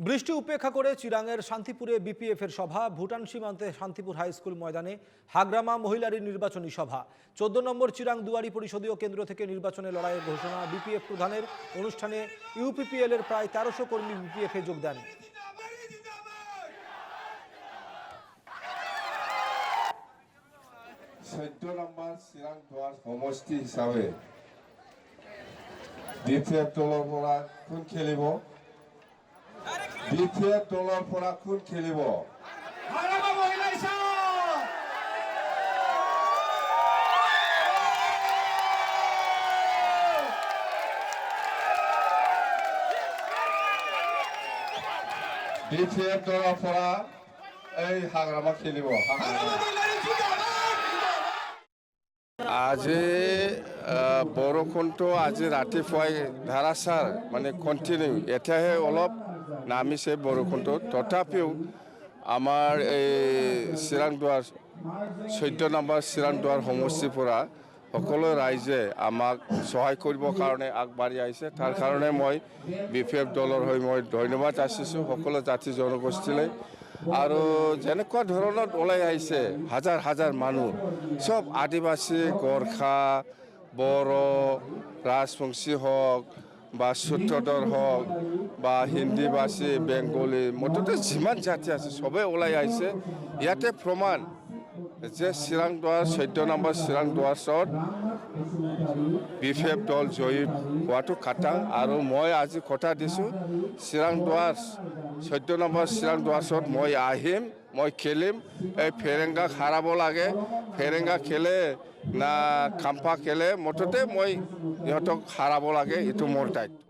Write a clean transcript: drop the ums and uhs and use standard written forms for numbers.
বৃষ্টি উপেক্ষা করে চিরাঙের শান্তিপুরে বিপিএফের সভা, ভুটান সীমান্তে শান্তিপুর হাই স্কুল ময়দানে হাগ্রামা মহিলারী নির্বাচনী সভা, 14 নম্বর চিরাং দুয়ারি পরিষদীয় কেন্দ্র থেকে নির্বাচনে লড়াইয়ের ঘোষণা বিপিএফ প্রধানের। অনুষ্ঠানে ইউপিপিএল এর প্রায় 1300 কর্মী বিপিএফে যোগ দেন। 14 নম্বৰ চিৰাং দুৱাৰ সমষ্টি হিচাপে বিপিএফ দলৰ পৰা কোন খেলিব? বিপিএফ দলৰ পৰা কোন খেলিব? বিপিএফ দলৰ পৰা এই হাগ্ৰামা খেলিব। আজি বৰষুণটো আজি ৰাতিপুৱাই ধাৰাসাৰ মানে কণ্টিনিউ, এতিয়াহে অলপ নামিছে বৰষুণটো। তথাপিও আমাৰ এই চিৰাং দুৱাৰ 14 নম্বৰ চিৰাং দুৱাৰ সমষ্টিৰ পৰা সকলো ৰাইজে আমাক সহায় কৰিবৰ কাৰণে আগবাঢ়ি আহিছে। তাৰ কাৰণে মই বিপিএফ দলৰ হৈ মই ধন্যবাদ যাচিছোঁ সকলো জাতি জনগোষ্ঠীলৈ। আৰু যেনেকুৱা ধৰণত ওলাই আহিছে হাজাৰ হাজাৰ মানুহ, চব আদিবাসী, গোৰ্খা, বড়ো, ৰাজবংশী হওক বা সূত্ৰধৰ হওক বা হিন্দীভাষী, বেংগলী, মুঠতে যিমান জাতি আছে চবেই ওলাই আহিছে। ইয়াতে প্ৰমাণ যে চিৰাং দুৱাৰ 14 নম্বৰ চিৰাং দুৱাৰত বিপিএফ দল জয়ী হোৱাটো খাটাং। আৰু মই আজি কথা দিছোঁ, চিৰাং দুৱাৰ 14 নম্বৰ চিৰাং দুৱাৰত মই আহিম, মই খেলিম। এই ফেৰেংগাক হাৰাব লাগে, ফেৰেংগা খেলে না খাম্পা খেলে, মুঠতে মই ইহঁতক হাৰাব লাগে, এইটো মোৰ দায়িত্ব।